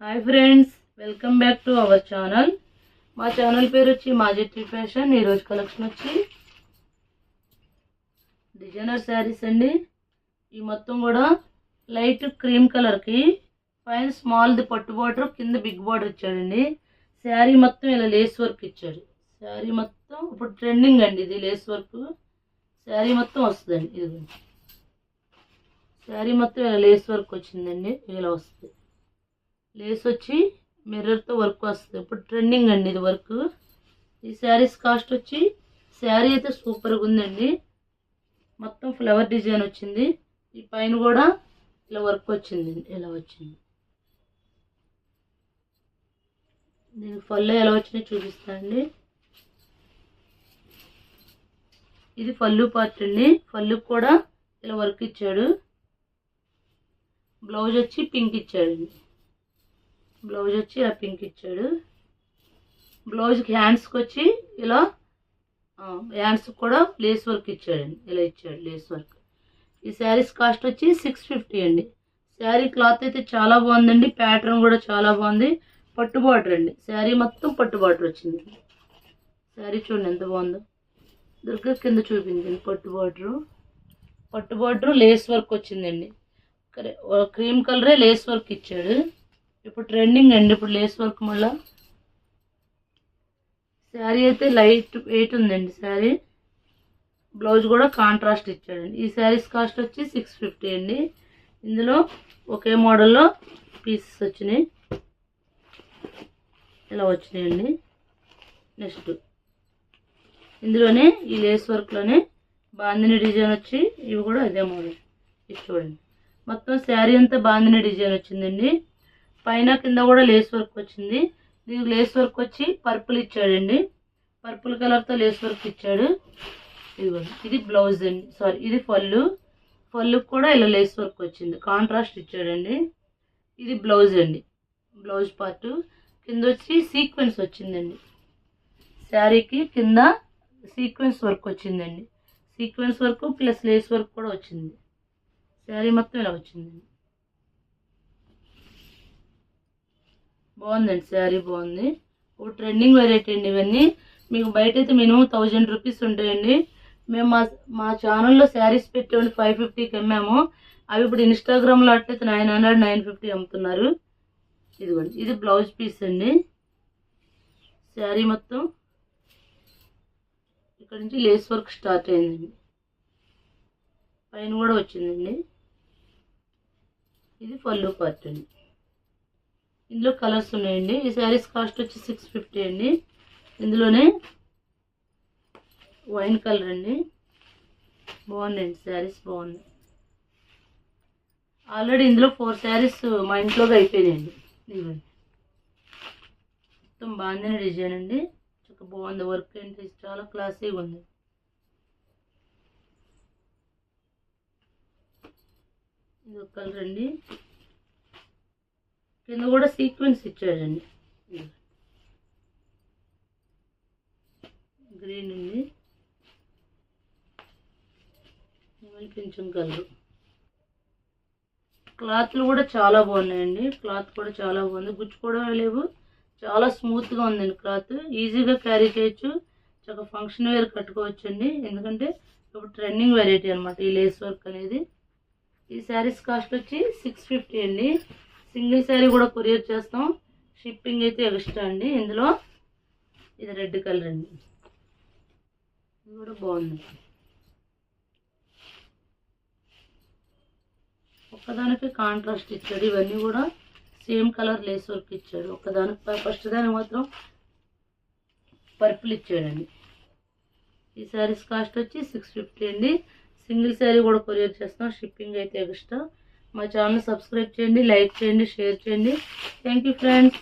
Hi friends, welcome back to our channel. మా channel పేరు వచ్చి మాజెట్టి ఫ్యాషన్. ఈరోజు కలెక్షన్ వచ్చి డిజైనర్ శారీస్ అండి. ఈ మొత్తం కూడా లైట్ క్రీమ్ కలర్కి పైన స్మాల్ది పట్టు బార్డర్, కింద బిగ్ బార్డర్ ఇచ్చాడండి. శారీ మొత్తం ఇలా లేస్ వర్క్ ఇచ్చాడు. శారీ మొత్తం ఇప్పుడు ట్రెండింగ్ అండి ఇది లేస్ వర్క్. శారీ మొత్తం వస్తుందండి. ఇది శారీ మొత్తం ఇలా లేస్ వర్క్ వచ్చిందండి. ఇలా వస్తుంది. లేస్ వచ్చి మిర్రర్తో వర్క్ వస్తుంది. ఇప్పుడు ట్రెండింగ్ అండి ఇది వర్క్. ఈ శారీస్ కాస్ట్ వచ్చి, శారీ అయితే సూపర్గా ఉందండి. మొత్తం ఫ్లవర్ డిజైన్ వచ్చింది. ఈ పైన కూడా ఇలా వర్క్ వచ్చింది. ఇలా వచ్చింది. దీనికి పళ్ళు ఎలా వచ్చినాయి చూపిస్తానండి. ఇది పళ్ళు పార్ట్ అండి. పళ్ళుకి కూడా ఇలా వర్క్ ఇచ్చాడు. బ్లౌజ్ వచ్చి పింక్ ఇచ్చాడండి. బ్లౌజ్ వచ్చి ఇలా పింక్ ఇచ్చాడు. బ్లౌజ్కి హ్యాండ్స్కి వచ్చి ఇలా హ్యాండ్స్కి కూడా లేస్ వర్క్ ఇచ్చాడండి. ఇలా ఇచ్చాడు లేస్ వర్క్. ఈ శారీస్ కాస్ట్ వచ్చి 650 అండి. శారీ క్లాత్ అయితే చాలా బాగుందండి. ప్యాటర్న్ కూడా చాలా బాగుంది. పట్టు బార్డర్ అండి. శారీ మొత్తం పట్టు బార్డర్ వచ్చింది. శారీ చూడండి ఎంత బాగుందో. దుర్గా కింద చూపించండి. పట్టు బార్డరు లేస్ వర్క్ వచ్చిందండి. క్రీమ్ కలరే లేస్ వర్క్ ఇచ్చాడు. ఇప్పుడు ట్రెండింగ్ అండి ఇప్పుడు లేస్ వర్క్. మళ్ళా శారీ అయితే లైట్ వెయిట్ ఉందండి శారీ. బ్లౌజ్ కూడా కాంట్రాస్ట్ ఇచ్చాడండి. ఈ శారీస్ కాస్ట్ వచ్చి 650 అండి. ఇందులో ఒకే మోడల్లో పీసెస్ వచ్చినాయి. ఇలా వచ్చినాయండి. నెక్స్ట్ ఇందులోనే ఈ లేస్ వర్క్లోనే బాందిని డిజైన్ వచ్చి, ఇవి కూడా అదే మోడల్. ఇది చూడండి. మొత్తం శారీ అంతా బాందిని డిజైన్ వచ్చిందండి. పైన కింద కూడా లేస్ వర్క్ వచ్చింది. దీనికి లేస్ వర్క్ వచ్చి పర్పుల్ ఇచ్చాడండి. పర్పుల్ కలర్తో లేస్ వర్క్ ఇచ్చాడు. ఇది బ్లౌజ్ అండి. సారీ, ఇది పళ్ళుకి కూడా ఇలా లేస్ వర్క్ వచ్చింది. కాంట్రాస్ట్ ఇచ్చాడండి. ఇది బ్లౌజ్ అండి. బ్లౌజ్ పార్ట్ కింద వచ్చి సీక్వెన్స్ వచ్చిందండి. శారీకి కింద సీక్వెన్స్ వర్క్ వచ్చిందండి. Sequence work plus lace work కూడా వచ్చింది. శారీ మొత్తం ఇలా వచ్చిందండి. బాగుందండి. శారీ బాగుంది. ఒక ట్రెండింగ్ వెరైటీ అండి ఇవన్నీ. మీకు బయట అయితే మినిమం 1000 రూపీస్ ఉంటాయండి. మేము మా ఛానల్లో శారీస్ పెట్టేవాళ్ళు 550కి అమ్మాము. అవి ఇప్పుడు ఇన్స్టాగ్రామ్లో అట్లయితే 900, 950 అమ్ముతున్నారు. ఇదిగోండి, ఇది బ్లౌజ్ పీస్ అండి. శారీ మొత్తం ఇక్కడ నుంచి లేస్ వర్క్ స్టార్ట్ అయిందండి. పైన కూడా వచ్చిందండి. ఇది పళ్ళు పార్ట్ అండి. ఇందులో కలర్స్ ఉన్నాయండి. ఈ శారీస్ కాస్ట్ వచ్చి 650 అండి. ఇందులోనే వైన్ కలర్ అండి. బాగున్నాయండి శారీస్, బాగున్నాయి. ఆల్రెడీ ఇందులో 4 శారీస్ మా ఇంట్లోకి అయిపోయినాయండి. ఇదిగోండి, మొత్తం బాగుంది డిజైన్ అండి. చాలా బాగుంది. వర్క్ ఏంటి చాలా క్లాసీగా ఉంది. ఇది ఒక కలర్ అండి. కింద కూడా సీక్వెన్స్ ఇచ్చాడండి. గ్రీన్ ఉంది. కొంచెం కలర్. క్లాత్లు కూడా చాలా బాగున్నాయండి. క్లాత్ కూడా చాలా బాగుంది. గుచ్చుకోవడం లేవు. చాలా స్మూత్గా ఉందండి క్లాత్. ఈజీగా క్యారీ చేయొచ్చు. చాలా ఫంక్షన్ వేర్ కట్టుకోవచ్చు అండి. ఎందుకంటే ఇప్పుడు ట్రెండింగ్ వెరైటీ అనమాట ఈ లేస్ వర్క్ అనేది. ఈ శారీస్ కాస్ట్ వచ్చి 650 అండి. సింగిల్ శారీ కూడా కొరియర్ చేస్తాం. షిప్పింగ్ అయితే ఎక్స్ట్రా అండి. ఇందులో ఇది రెడ్ కలర్ అండి. ఇది కూడా బాగుంది. ఒక్కదానికి కాంట్రాస్ట్ ఇచ్చాడు. ఇవన్నీ కూడా సేమ్ కలర్ లేస్ వర్క్ ఇచ్చాడు. ఒక్కదానికి ఫస్ట్ దానికి మాత్రం పర్పుల్ ఇచ్చాడండి. ఈ శారీస్ కాస్ట్ వచ్చి 650 అండి. సింగిల్ శారీ కూడా కొరియర్ చేస్తాం. షిప్పింగ్ అయితే ఎక్స్ట్రా. మా ఛానల్ సబ్స్క్రైబ్ చేయండి, లైక్ చేయండి, షేర్ చేయండి. Thank you friends.